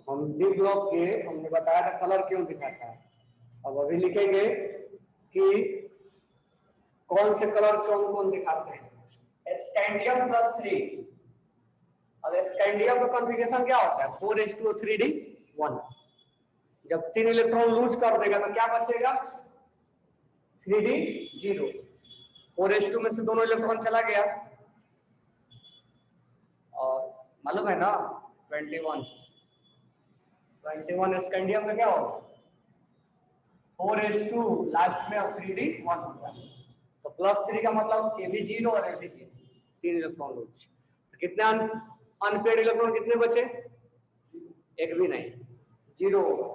तो हम D block के हमने बताया था कलर क्यों दिखाता है। अब अभी लिखेंगे कि कौन से कलर कौन कौन दिखाते हैं। Scandium plus 3। अब स्कैंडियम का कॉन्फ़िगरेशन क्या होता है 4s2 3d1। जब 3 इलेक्ट्रॉन लूज कर देगा तो क्या बचेगा 3d0। 4s2 में से दोनों इलेक्ट्रॉन चला गया और मालूम है ना 21 स्कैंडियम में क्या होगा 4s2 लास्ट में और 3d1 होगा। तो +3 का मतलब Ab0 और Ab0 3 इलेक्ट्रॉन लूज। तो कितने अनपेड इलेक्ट्रॉन कितने बचे एक भी नहीं 0 होगा।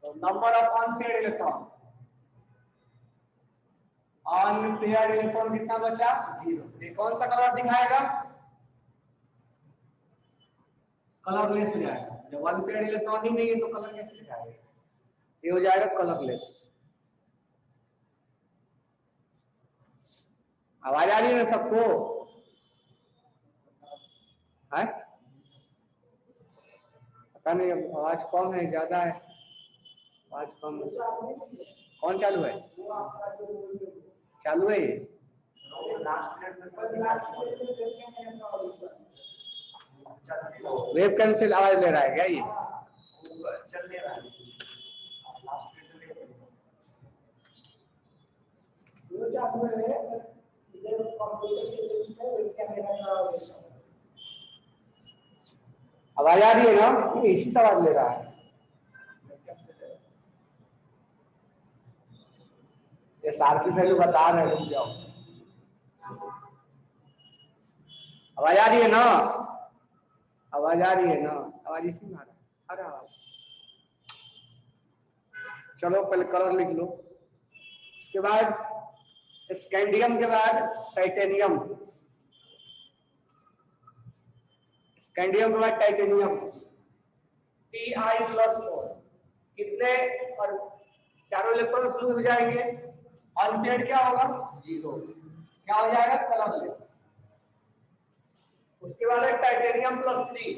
तो नंबर ऑफ अनपेड इलेक्ट्रॉन कितना बचा 0। ये कौन सा कलर दिखाएगा कलरलेस हो जाएगा। जब अनपेड इलेक्ट्रॉन ही नहीं है तो कलर कैसे दिखाएगा ये हो जाएगा कलरलेस। आवाज आ रही है ना सबको है पता नहीं आवाज कम है ज्यादा है आवाज कम है। कौन चालू है ये वेब कैंसिल आवाज ले रहा है क्या ये चलने रहा है आवाज आ रही है ना इसी से आवाज ले रहा है। ये सार की वैल्यू बता रहे रुक जाओ। आवाज आ रही है ना आवाज आ रही है ना आवाज इसी में आ रहा है। चलो पहले कलर लिख लो इसके बाद स्कैंडियम के बाद टाइटेनियम स्कैंडियम के बाद टाइटेनियम Ti+4 कितने और चारों इलेक्ट्रॉन लूज हो जाएंगे अनपेड क्या होगा 0 क्या हो जाएगा कलरलेस। उसके बाद है टाइटेनियम +3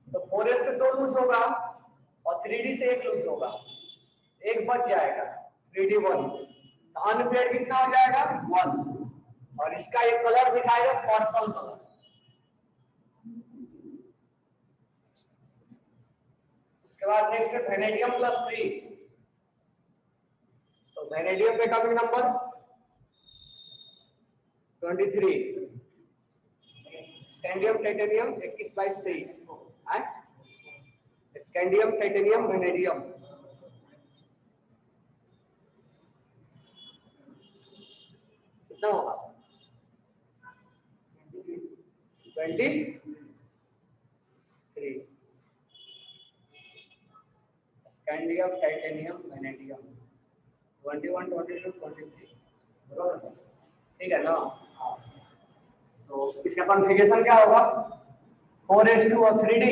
तो 4s से 2 लूज होगा और 3d से 1 लूज होगा एक बच जाएगा 3d1 तो अनपेड कितना हो जाएगा 1 और इसका एक कलर दिखाएगा पर्पल कलर। उसके बाद नेक्स्ट है वेनेडियम +3 तो वेनेडियम पे एटॉमिक नंबर 23 स्कैंडियम टाइटेनियम 21 22 23 है स्कैंडियम टाइटेनियम वेनेडियम कितना होगा 23 स्कैंडियम टाइटेनियम वेनेडियम 21 22 23 बराबर ठीक है ना। तो इसका कॉन्फ़िगरेशन क्या होगा 4s2 और 3d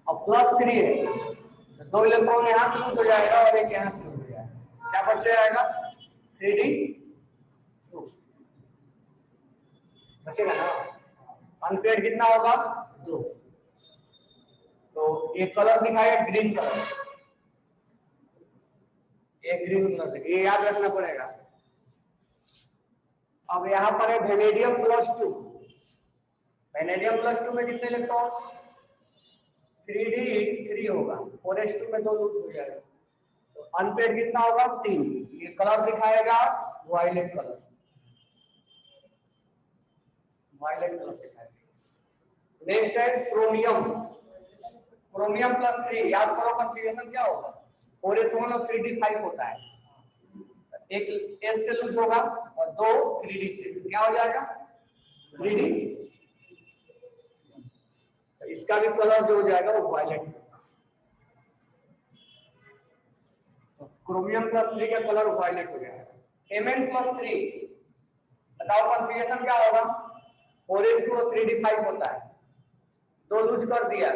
और +3 है तो 2 इलेक्ट्रॉन यहां से लूज हो जाएगा और एक यहां से लूज हो जाएगा क्या बच जाएगा 3d2 बचेगा ना। अनपेड कितना होगा 2 तो एक कलर दिखाएगा ग्रीन कलर एक ग्रीन कलर ये याद रखना पड़ेगा। अब यहाँ पर है वेनेडियम +2 वेनेडियम +2 में कितने इलेक्ट्रॉन्स 3d3 होगा 4s2 में 2 लूज हो जाएगा तो अनपेड कितना होगा 3 ये कलर दिखाएगा वायलेट कलर दिखाएगा। नेक्स्ट है क्रोमियम +3 याद करो कॉन्फ़िगरेशन क्या होगा 4s1 और 3d5 होता है एक s से लूज होगा और 2 3d से क्या हो जाएगा 3d तो इसका भी कलर जो हो जाएगा वो वायलेट क्रोमियम +3 का कलर वायलेट हो जाएगा। Mn+3 बताओ कॉन्फ़िगरेशन क्या होगा 4s2 और 3d5 होता है 2 लूज कर दिया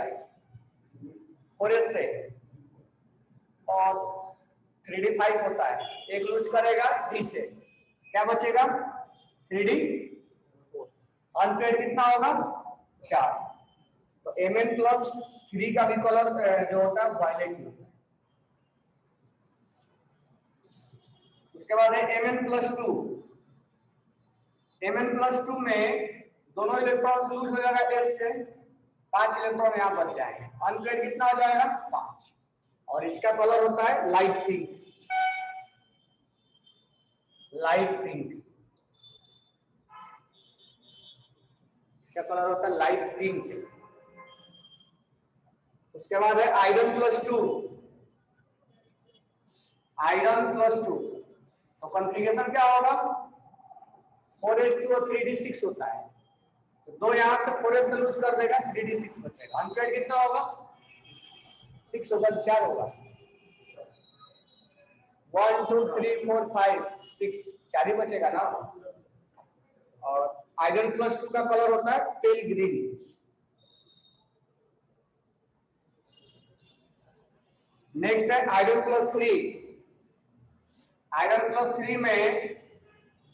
4s से और 3d5 होता है एक लूज करेगा d से क्या बचेगा 3d अनपेड कितना होगा 4 तो Mn+3 का भी कलर जो होता है वायलेट में होता है। उसके बाद है Mn+2। Mn+2 में दोनों इलेक्ट्रॉन लूज हो जाएगा S से, 5 इलेक्ट्रॉन यहाँ बच जाएंगे। अनपेयर्ड कितना हो जाएगा? 5। और इसका कलर होता है लाइट पिंक। लाइट पिंक, इसका कलर होता है लाइट पिंक। उसके बाद है आयरन+2। आयरन+2 तो कॉन्फ़िगरेशन क्या होगा? 4s2 और 3d6 होता है, तो 2 यहां से 4s से लूज कर देगा, 3d6 बचेगा। अनपेयर्ड कितना होगा? 6 होगा, 4 होगा। 1 2 3 4 5 6, 4 ही बचेगा ना। और आयरन+2 का कलर होता है पेल ग्रीन। नेक्स्ट है आयरन+3। आयरन+3 में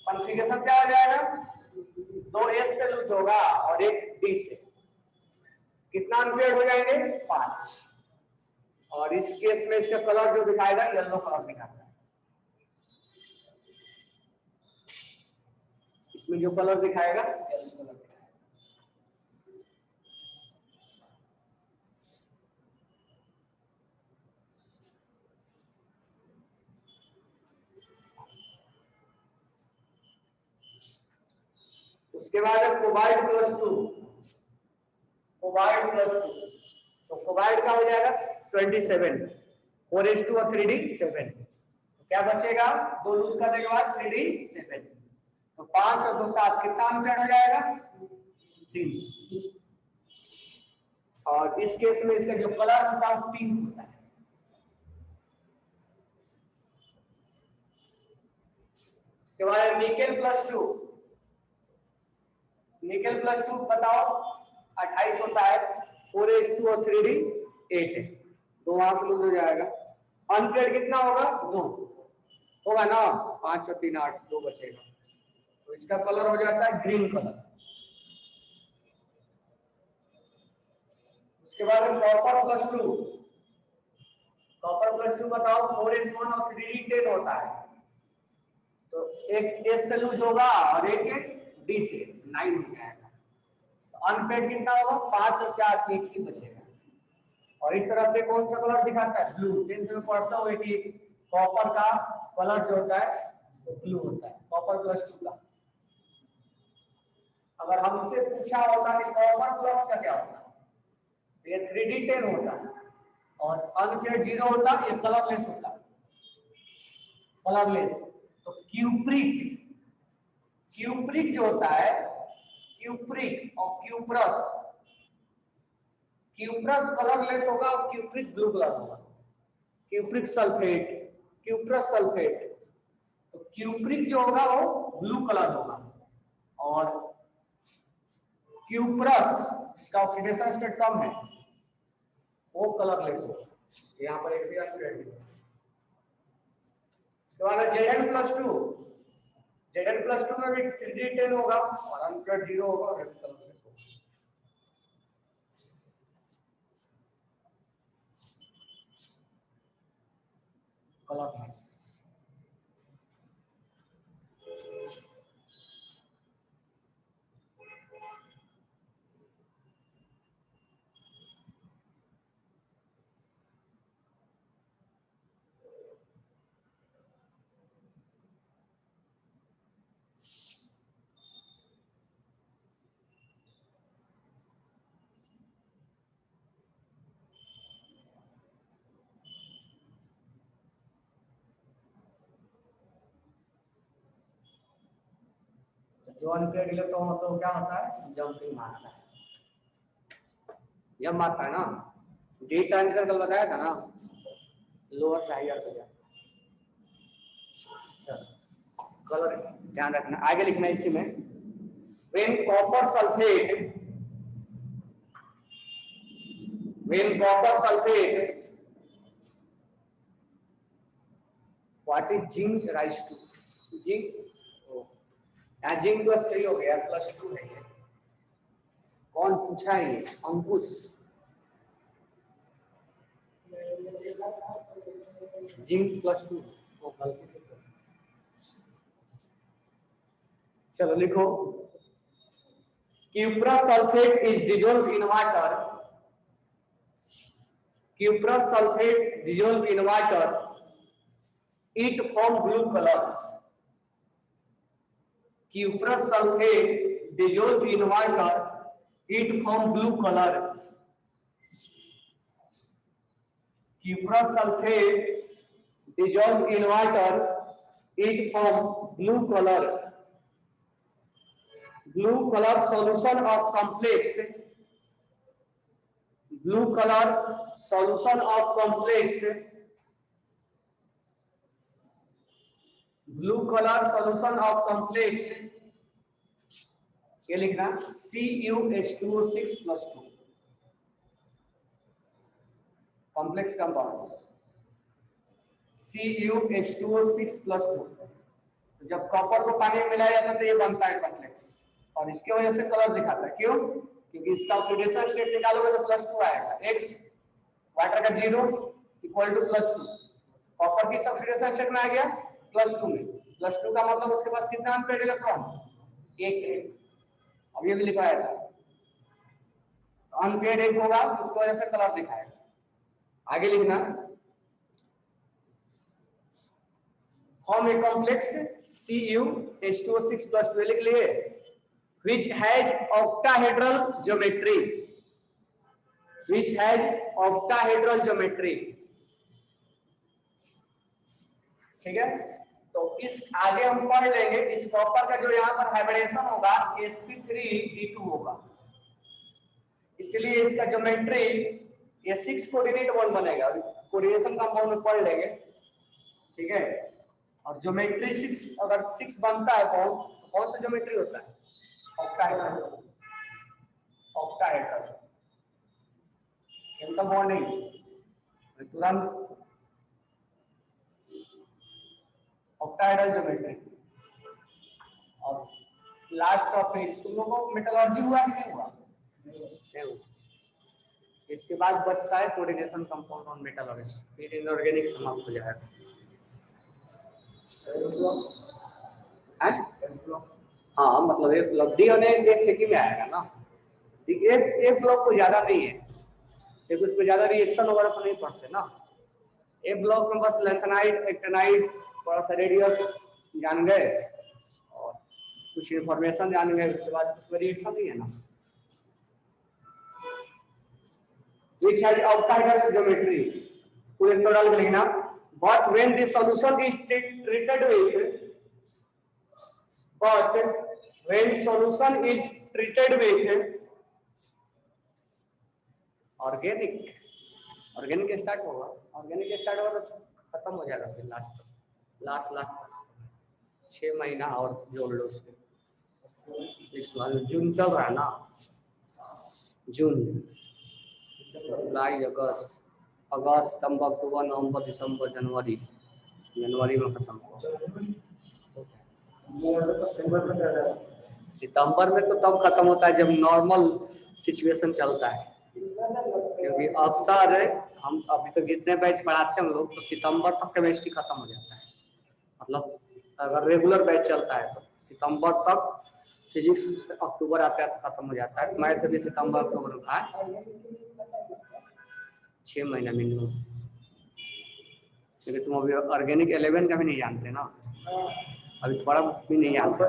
कॉन्फ़िगरेशन क्या हो जाएगा? 2 S से लूज होगा और 1 D से। कितना अनपेयर्ड हो जाएंगे? 5। और इस केस में इसका कलर जो दिखाएगा येलो कलर दिखाता है। इसमें जो कलर दिखाएगा येलो कलर दिखाएगा। उसके बाद है कोबाल्ट+2। कोबाल्ट+2 तो कोबाल्ट का हो जाएगा 27, 4s2 और 3d7। तो क्या बचेगा? 2 लूज करने के बाद 3d7, तो 5 और 2 7, कितना अनपेयर्ड हो जाएगा? 3। और इस केस में इसका जो कलर होता है पिंक होता है। उसके बाद निकेल+2। निकेल+2 बताओ 28 होता है, 4s2 और 3d8 है, 2 वहां से लूज हो जाएगा। अनपेयर्ड कितना होगा? 2 होगा ना। 5 और 3 8, 2 बचेगा, तो इसका कलर हो जाता है ग्रीन कलर। उसके बाद कॉपर+2। कॉपर+2 बताओ 4s1 और 3d10 होता है, तो एक S से लूज होगा और एक D से, 9 हो जाएगा। तो अनपेयर्ड कितना होगा? 5 और 4, 1 ही बचेगा। और इस तरह से कौन सा कलर दिखाता है? ब्लू। 10th में पढ़ता हुए कि कॉपर का कलर जो होता है वो ब्लू होता है, कॉपर+2 का। अगर हमसे पूछा होता कि कॉपर प्लस का क्या होता है, तो ये 3d10 होता है, और अनपेयर्ड 0 होता है, ये कलरलेस होता है, कलरलेस। तो क्यूप्रिक, क्यूप्रिक जो होता है, क्यूप्रिक और क्यूप्रस, क्यूप्रस कलरलेस होगा और क्यूप्रिक ब्लू कलर होगा। क्यूप्रिक सल्फेट, क्यूप्रस सल्फेट, तो क्यूप्रिक जो होगा वो ब्लू कलर होगा, और क्यूप्रस जिसका ऑक्सीडेशन स्टेट कम है वो कलरलेस होगा। यहाँ पर एक भी अनपेयर्ड है। इसके बाद Zn+2। Zn+2 में भी 3d10 होगा और अनपेयर्ड 0 होगा और रेड कलरलेस होगा। कलरलेस। जो अनपेयर्ड इलेक्ट्रॉन होता है क्या होता है? जंपिंग मारता है, जब मारता है ना। डी ट्रांजिशन कल बताया था ना, लोअर से हायर हो जाता है। कलर ध्यान रखना, आगे लिखना इसी में। When copper sulphate, when copper sulphate, what is zinc rise to? Zinc, यहाँ जिंक +3 हो गया, +2 है ये। कौन पूछा है ये? अंकुश। जिंक +2 वो गलती से। चलो लिखो, cuprous sulphate is dissolve in water, cuprous sulphate dissolve in water, it form blue colour, cuprous sulfate dissolved in water, it form blue color. Cuprous sulfate dissolved in water, it form blue color. Blue color solution of complex, blue color solution of complex, blue color solution of complex, ये लिखना CuH2O6+2 complex compound CuH2O6+2। तो जब copper को पानी में मिलाया जाता है तो ये बनता है कॉम्प्लेक्स, और इसके वजह से कलर दिखाता है। क्यों? क्योंकि इसका ऑक्सीडेशन स्टेट निकालोगे तो +2 आएगा। X वाटर का 0 इक्वल टू +2, कॉपर की ऑक्सीडेशन स्टेट में आ गया +2 में, +2 का मतलब उसके पास कितना अनपेयर्ड इलेक्ट्रॉन? एक। अब ये भी लिखवाया था, अनपेयर्ड एक होगा उसकी वजह से कलर दिखाएगा। आगे लिखना, फॉर्म ए कॉम्प्लेक्स CuH2O6+2 लिख लिए, which has octahedral geometry, which has octahedral geometry। ठीक है, तो इस आगे हम पढ़ लेंगे, इस कॉपर का जो यहाँ पर हाइब्रिडेशन होगा sp3d2 होगा, इसलिए इसका ज्योमेट्री ये 6 कोऑर्डिनेट बॉन्ड बनेगा। कोऑर्डिनेशन कंपाउंड में पढ़ लेंगे, ठीक है। और ज्योमेट्री 6 अगर 6 बनता है तो कौन सा ज्योमेट्री होता है? ऑक्टाहेड्रल, ऑक्टाहेड्रल केमिकल बॉन्ड नहीं, तुरंत ऑक्टाहेड्रल ज्योमेट्री। और लास्ट टॉपिक, तुम लोगों को मेटलर्जी हुआ कि नहीं हुआ? नहीं। इसके बाद बचता है कोऑर्डिनेशन कंपाउंड और मेटलर्जी, फिर इनऑर्गेनिक समाप्त हो जाएगा। हाँ, मतलब एक ब्लॉक डी और एक में आएगा ना, एक ब्लॉक को ज्यादा नहीं है, क्योंकि उसमें ज्यादा रिएक्शन वगैरह तो नहीं पड़ते ना। एक ब्लॉक में बस लेंथेनाइड, एक्टिनाइड, थोड़ा सा रेडियस जान गए और कुछ इंफॉर्मेशन जान गए, उसके बाद उसमें रिएक्शन नहीं है ना। Which has octahedral geometry, पूरे डाल के लिखना, but when the solution is treated with, but when solution is treated with organic start होगा, ऑर्गेनिक स्टार्ट होगा तो खत्म हो जाएगा, फिर लास्ट 6 महीना और जोड़ लो उसके, 6 मंथ। जून चल रहा है ना, जून, जुलाई, अगस्त, सितंबर, अक्टूबर, नवंबर, दिसंबर, जनवरी में खत्म। सितंबर में तो तब खत्म होता है जब नॉर्मल सिचुएशन चलता है, क्योंकि अक्सर हम अभी तक जितने बैच पढ़ाते हैं हम लोग, तो सितंबर तक केमिस्ट्री खत्म हो जाता है। मतलब अगर रेगुलर बैच चलता है तो सितंबर तक, फिजिक्स अक्टूबर आता है तो खत्म हो जाता है, मैथ भी सितंबर अक्टूबर का है, 6 महीना मिनिमम। क्योंकि तुम अभी ऑर्गेनिक 11 का भी नहीं जानते ना, अभी थोड़ा भी नहीं जानते।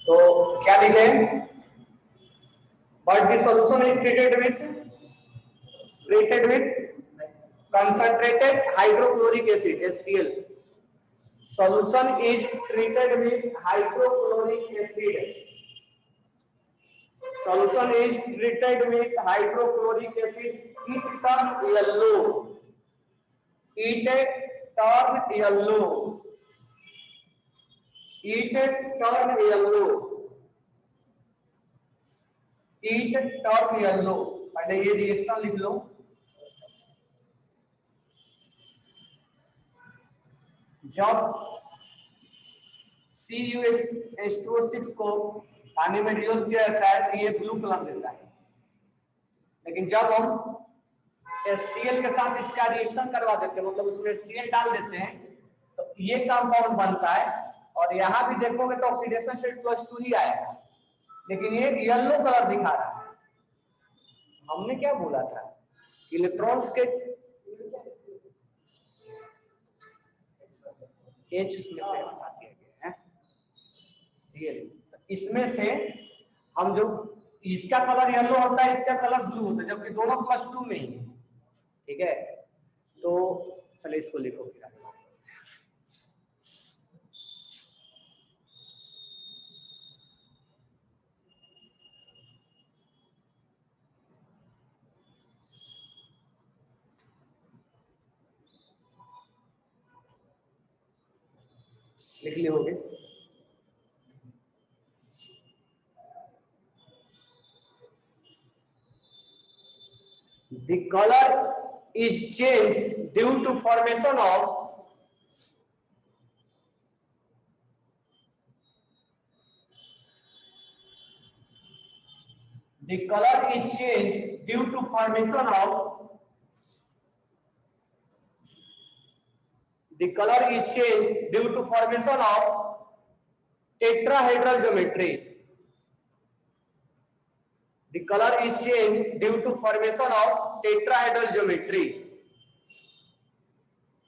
तो क्या लिखे? But the solution is treated with concentrated hydrochloric acid, HCl. Solution is treated with hydrochloric acid. Solution is treated with hydrochloric acid. It turn yellow. It turn yellow. It turn yellow. It turn yellow. पहले ये reaction लिख लो। जब CuH2O6 को पानी में dissolve किया जाता है तो ये ब्लू कलर देता है। लेकिन जब हम HCl के साथ इसका रिएक्शन करवा देते हैं, मतलब उसमें Cl डाल देते हैं, तो ये कंपाउंड बनता है। और यहाँ भी देखोगे तो ऑक्सीडेशन स्टेट +2 ही आएगा, लेकिन ये येलो कलर दिखा रहा है। हमने क्या बोला था, इलेक्ट्रॉन्स के H उसमें से हटा दिया गया है, Cl। इसमें से हम जो इसका कलर येलो होता है, इसका कलर ब्लू होता है, जबकि दोनों +2 में ही है। ठीक है, तो पहले इसको लिखो फिर आगे। लिख लिए होगे। The color is changed due to formation of tetrahedral geometry. The color is changed due to formation of tetrahedral geometry.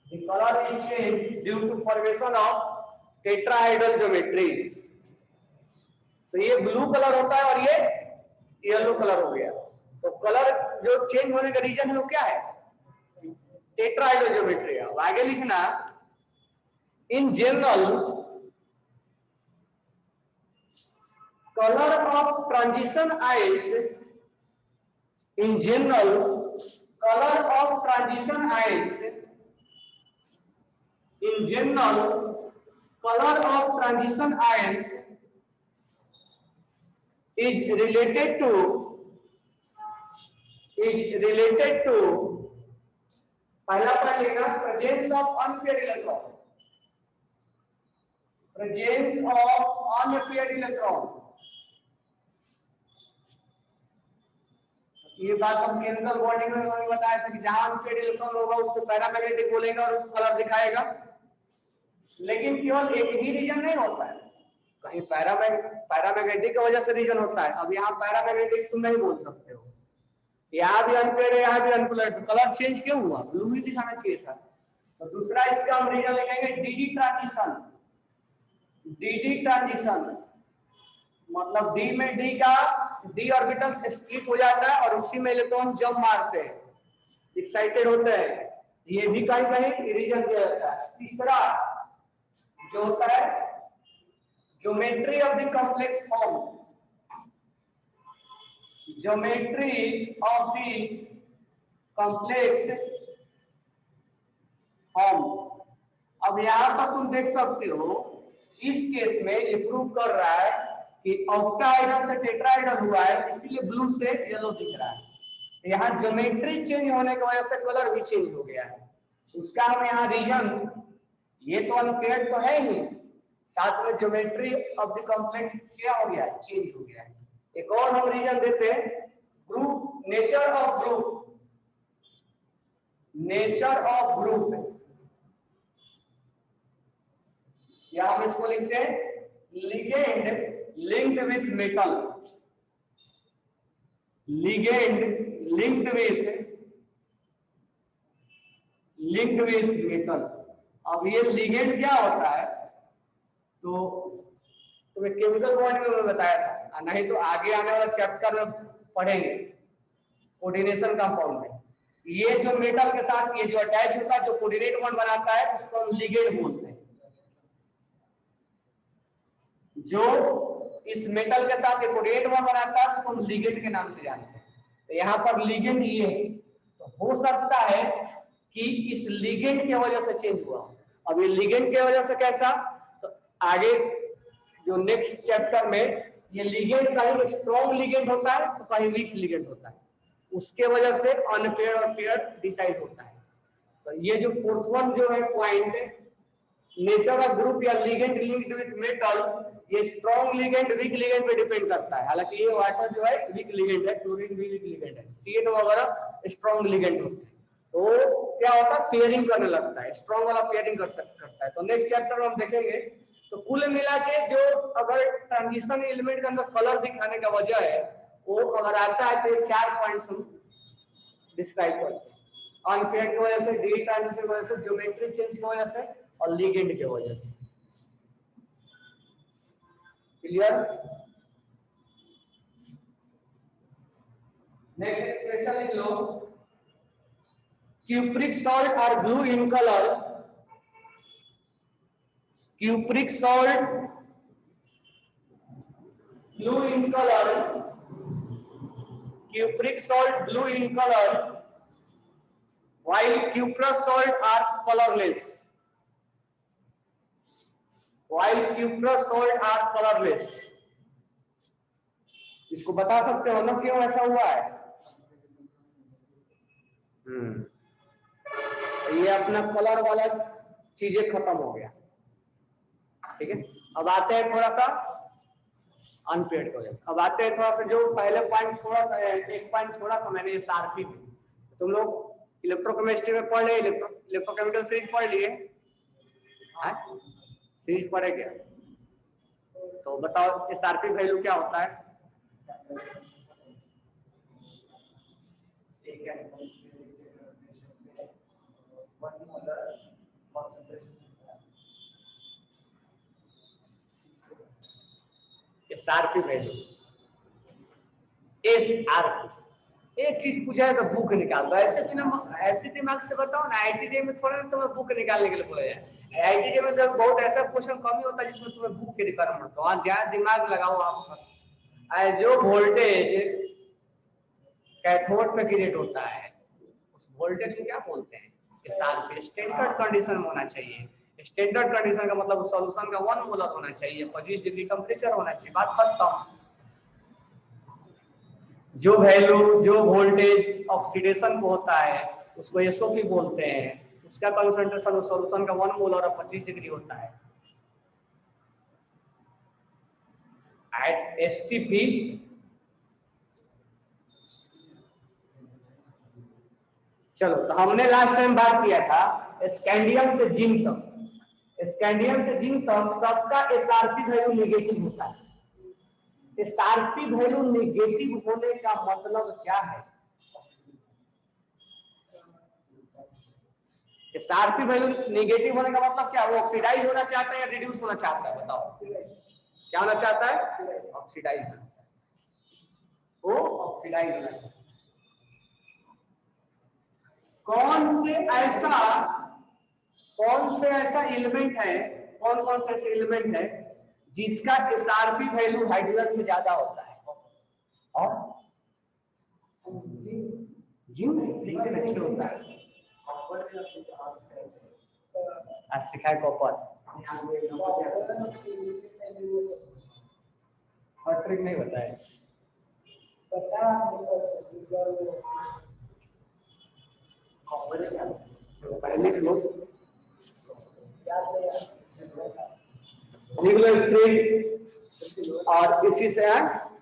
The color is changed due to formation of tetrahedral geometry. तो ये ब्लू कलर होता है और ये yellow colour हो गया। तो colour जो चेंज होने का रीजन है वो क्या है, टेट्राहेड्रल ज्योमेट्री। अब आगे लिखना, in general color of transition ions, in general color of transition ions, in general color of transition ions is related to पहला पॉइंट लेना, presence of unpaired electron, presence of unpaired electron। ये बात हम chemical bonding में बताया था कि जहां अनपेड इलेक्ट्रॉन होगा उसको पैरामैग्नेटिक बोलेगा और उसको कलर दिखाएगा। लेकिन केवल एक ही रीजन नहीं होता है, कहीं पैरामैग्नेटिक की वजह से रीजन होता है। अब यहाँ पैरामैग्नेटिक तुम नहीं बोल सकते हो, यहाँ भी अनपेड है, यहाँ भी अनपेड, तो कलर चेंज क्यों हुआ, ब्लू ही दिखाना चाहिए था। तो दूसरा इसका हम रीजन लिखेंगे डीडी ट्रांजिशन। डीडी ट्रांजिशन मतलब डी में डी ऑर्बिटल स्प्लिट हो जाता है और उसी में इलेक्ट्रॉन जंप मारते हैं, एक्साइटेड होते हैं, ये भी कहीं कहीं रीजन दिया जाता है। तीसरा जो होता है geometry of the complex form, geometry of the complex form. अब यहां पर तुम देख सकते हो, इस केस में ये प्रूव कर रहा है कि ऑक्टाहेड्रल से टेट्राहेड्रल हुआ है, इसीलिए ब्लू से येलो दिख रहा है। यहाँ ज्योमेट्री चेंज होने की वजह से कलर भी चेंज हो गया है। उसका हम यहाँ रीजन, ये तो अनपेयर्ड तो है ही, साथ में ज्योमेट्री ऑफ द कॉम्प्लेक्स क्या हो गया, चेंज हो गया है। एक और हम रीजन देते हैं, group, nature of group, nature of group. या हम इसको लिखते हैं ligand linked with metal, ligand linked with metal। अब ये लिगेंड क्या होता है, तो तुम्हें केमिकल बॉन्डिंग में बताया था, नहीं तो आगे आने वाला चैप्टर में पढ़ेंगे कोऑर्डिनेशन कंपाउंड में। ये जो मेटल के साथ ये जो अटैच होता है, जो कोऑर्डिनेट बॉन्ड बनाता है, उसको हम लिगेंड बोलते हैं। जो इस मेटल के साथ कोऑर्डिनेट बॉन्ड बनाता है उसको हम लिगेंड के नाम से जानते हैं। तो यहाँ पर लिगेंड ये है, तो हो सकता है कि इस लिगेंड की वजह से चेंज हुआ। अब ये लिगेंड की वजह से कैसा, तो आगे जो नेक्स्ट चैप्टर में ये लिगेंड कहीं स्ट्रॉन्ग लिगेंड होता है तो कहीं वीक लिगेंड होता है, उसके वजह से अनपेयर्ड और पेयर्ड डिसाइड होता है। तो ये जो फोर्थ वन जो है पॉइंट, नेचर ऑफ ग्रुप या लिगेंड लिंक्ड विद मेटल, ये स्ट्रॉन्ग लिगेंड वीक लिगेंड पे डिपेंड करता है। हालांकि ये वाटर जो है वीक लिगेंड है, क्लोरीन भी वीक लिगेंड है, सीएन वगैरह स्ट्रॉन्ग लिगेंड होते हैं। तो क्या होता है, पेयरिंग करने लगता है, स्ट्रॉन्ग वाला पेयरिंग करता है। तो नेक्स्ट चैप्टर में हम देखेंगे। तो कुल मिला के जो अगर ट्रांजिशन एलिमेंट के अंदर कलर दिखाने का वजह है, वो अगर आता है तो 4 पॉइंट्स हम डिस्क्राइब करते हैं। अनपेयर्ड की वजह से, डी ट्रांजिशन की वजह से, ज्योमेट्री चेंज की वजह से और लिगेंड की वजह से। क्लियर? नेक्स्ट एक्सप्रेशन लिख लो। Cupric salt are blue in colour, cupric salt blue in color, cupric salt blue in color, while cuprous salt are colorless, while cuprous salt are colorless। इसको बता सकते हो ना क्यों ऐसा हुआ है? ये अपना कलर वाला चीजें खत्म हो गया। ठीक है, अब आते हैं थोड़ा सा अनपेयर्ड कॉलेज। अब आते हैं थोड़ा सा जो पहले पॉइंट छोड़ा था, एक पॉइंट छोड़ा था मैंने, एसआरपी में। तुम लोग इलेक्ट्रोकेमिस्ट्री में पढ़ लिए, इलेक्ट्रोकेमिकल सीरीज पढ़ लिए, सीरीज पढ़े क्या? तो बताओ एसआरपी वैल्यू क्या होता है? ठीक है, एसआरपी वैल्यू, एसआरपी। एक चीज पूछा है तो बुक निकाल दो। ऐसे दिमाग से बताओ ना, आईटीजे में थोड़ा तुम्हें बुक निकालने के लिए बोला जाए। आईटीजे में तो बहुत ऐसा क्वेश्चन कम ही होता है जिसमें तुम्हें बुक की रिक्वायरमेंट पड़ता है। वहां ध्यान दिमाग लगाओ आप। जो वोल्टेज कैथोड पे क्रिएट होता है, उस वोल्टेज को क्या बोलते हैं? एसआरपी। स्टैंडर्ड कंडीशन में होना चाहिए। स्टैंडर्ड कंडीशन का मतलब सॉल्यूशन का 1 मोलर होना चाहिए, 25 डिग्री टेंपरेचर होना चाहिए। बात खत्म। जो वैल्यू, जो वोल्टेज ऑक्सीडेशन को होता है उसको एसओपी बोलते हैं। उसका कंसंट्रेशन उस सॉल्यूशन का 1 मोलर और 25 डिग्री होता है। एट एसटीपी चलो, तो हमने लास्ट टाइम बात किया था स्कैंडियम से जिंक तक। स्कैंडियम से जिंक तक सबका एसआरपी वैल्यू नेगेटिव होता है। एसआरपी वैल्यू नेगेटिव होने का मतलब क्या है? एसआरपी वैल्यू नेगेटिव होने का मतलब क्या? वो ऑक्सीडाइज होना चाहता है या रिड्यूस होना चाहता है? बताओ, क्या होना चाहता है? ऑक्सीडाइज। वो ऑक्सीडाइज होना चाहता है। कौन से ऐसा एलिमेंट है, कौन से ऐसे एलिमेंट है जिसका एसआरपी वैल्यू हाइड्रोजन से ज्यादा होता है? और जिंक अच्छी होता है। आज सिखाए कॉपर और ट्रिक नहीं बताए। लिख लो ट्रिक, और इसी से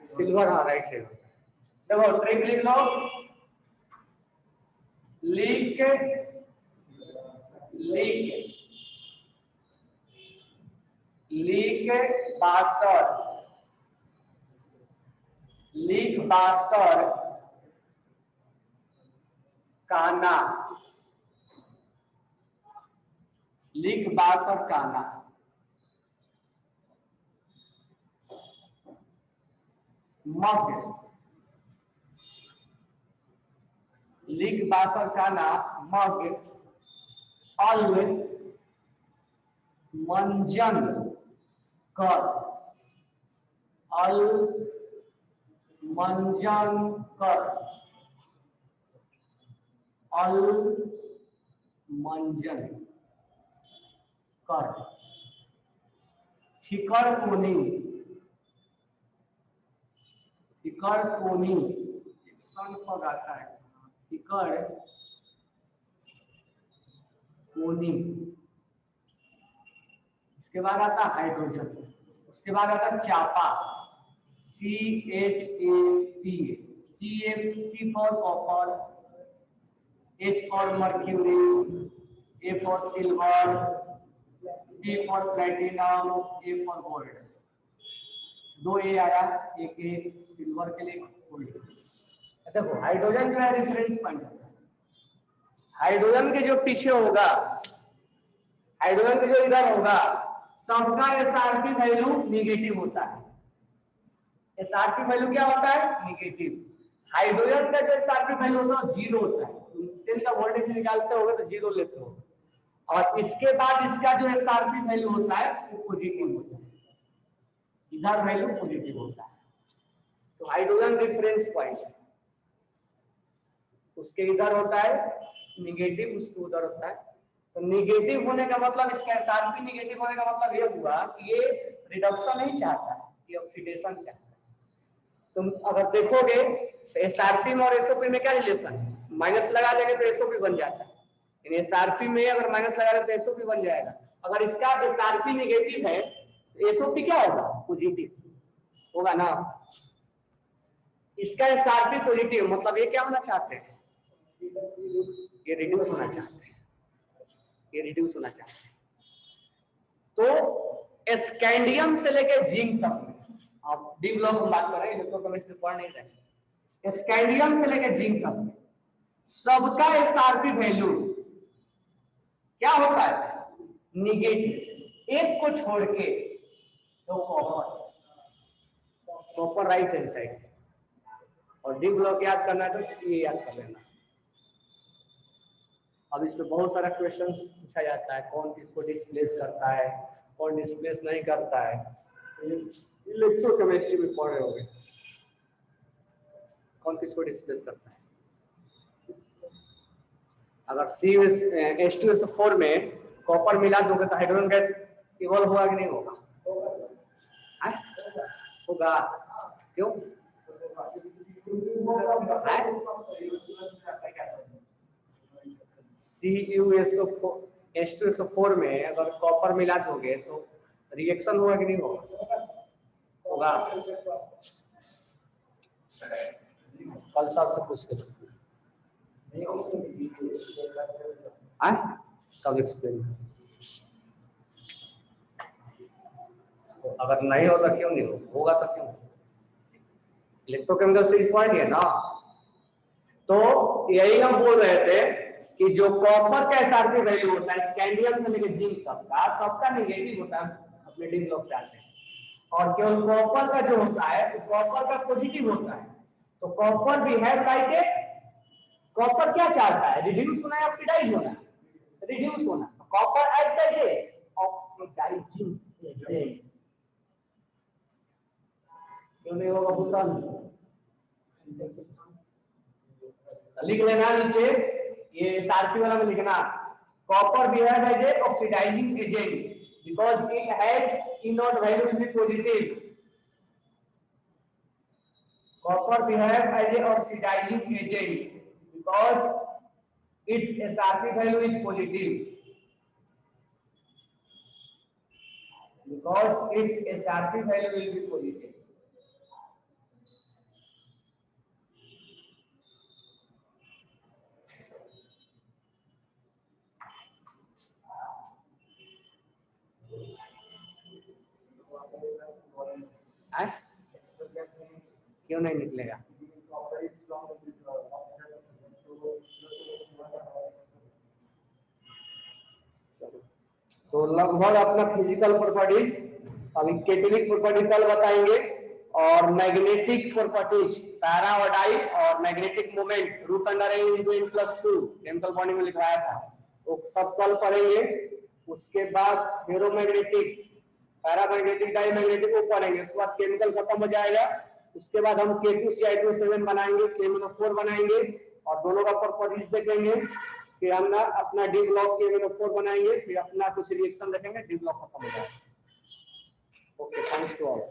सिल्वर। हाँ, राइट साइड। देखो ट्रिक लिख लो। लीक बासर काना, लीक बासर काना। मग, लीक बासर काना, मग, अल मंजन कर, अल मंजन कर, अल मंजन कर। शिकर कोनी, शिकर कोनी सन पग आता है। शिकर कोनी, उसके बाद आता हाइड्रोजन, उसके बाद आता चापा CHAP, C for copper, H for mercury, A for silver, P for platinum, A for gold. 2 A आया, एक A सिल्वर के लिए, गोल्ड। देखो हाइड्रोजन जो है रेफरेंस पॉइंट है। हाइड्रोजन के जो पीछे होगा, हाइड्रोजन के जो इधर होगा, सबका SRP वैल्यू निगेटिव होता है। SRP वैल्यू क्या होता है? निगेटिव। हाइड्रोजन का जो SRP वैल्यू होता है 0 होता है। सेल का वोल्टेज निकालते होगे तो 0 लेते हो, और इसके बाद इसका जो SRP वैल्यू होता है वो पॉजिटिव होता है, इधर वैल्यू पॉजिटिव होता है। तो हाइड्रोजन रेफरेंस पॉइंट है, उसके इधर होता है निगेटिव, उसके उधर होता है। तो निगेटिव होने का मतलब, इसका SRP निगेटिव होने का मतलब ये हुआ कि ये रिडक्शन नहीं चाहता है, ये ऑक्सीडेशन चाहता है। तुम अगर देखोगे तो SRP में और SOP में क्या रिलेशन है? माइनस लगा देंगे तो SOP बन जाता है, यानी SRP में अगर माइनस लगा देंगे तो SOP बन जाएगा। अगर इसका SRP निगेटिव है तो SOP क्या होगा? पॉजिटिव होगा ना। इसका SRP पॉजिटिव, मतलब ये क्या होना चाहते हैं? ये रिड्यूस होना चाहते हैं, ये रिड्यूस होना चाहते हैं। तो स्कैंडियम से लेकर जिंक तक, आप डी ब्लॉक में बात कर रहे हैं, इलेक्ट्रोकेमिस्ट्री पढ़ नहीं रहे, स्कैंडियम से लेकर जिंक तक सबका SRP वैल्यू क्या होता है? निगेटिव। एक को छोड़ के, तो कॉपर राइट हैंड साइड, और डी ब्लॉक याद करना है तो ये याद कर लेना। अब इसमें बहुत सारा क्वेश्चन पूछा जाता है, कौन किसको डिस्प्लेस करता है, कौन डिस्प्लेस नहीं करता है। इलेक्ट्रोकेमिस्ट्री में पढ़ रहे होंगे कौन किसको डिस्प्लेस करता है। अगर H2SO4 में कॉपर मिला दोगे तो हाइड्रोजन गैस इवॉल्व होगा कि नहीं होगा? होगा। क्यों? H2SO4 में अगर कॉपर मिला दोगे तो रिएक्शन होगा कि नहीं होगा? होगा। कल साहब से पूछ के कब एक्सप्लेन, तो अगर नहीं होता क्यों नहीं होगा? तो क्यों? इलेक्ट्रोकेमिकल से पॉइंट है ना। तो यही हम बोल रहे थे कि जो कॉपर का SRP वैल्यू होता है स्कैंडियम से लेकर जिंक तक का सबका निगेटिव होता है, अपने डी ब्लॉक चाहते हैं, और केवल कॉपर का जो होता है तो कॉपर का पॉजिटिव होता है। तो copper behave like a, copper क्या चाहता है? रिड्यूस होना है, ऑक्सीडाइज होना है? रिड्यूस होना। Copper act as a oxidising agent. क्यों नहीं होगा भूषण? लिख लेना नीचे, ये SRP वाला में लिखना, copper behave as a oxidising agent because it has anode value will be positive. Copper behave as a oxidising agent because its SRP value is positive, because its SRP value will be positive. क्यों नहीं निकलेगा? तो लगभग अपना physical properties, अभी कैटेलिक property कल बताएंगे, और मैग्नेटिक प्रॉपर्टीज पैरावडाई और magnetic moment root under n+2 chemical bonding में लिखवाया था, वो सब कल पढ़ेंगे। उसके बाद फेरोमैग्नेटिक, पैरामैग्नेटिक, डाईमैग्नेटिक को पढ़ेंगे। उसके बाद केमिकल खत्म हो जाएगा। उसके बाद हम K2CI27 बनाएंगे, KMnO4 बनाएंगे और दोनों का प्रॉपर्टीज देखेंगे। फिर हम ना अपना डी ब्लॉक KMnO4 बनाएंगे, फिर अपना कुछ रिएक्शन देखेंगे, डी ब्लॉक खत्म हो जाएगा। Okay, thanks to all.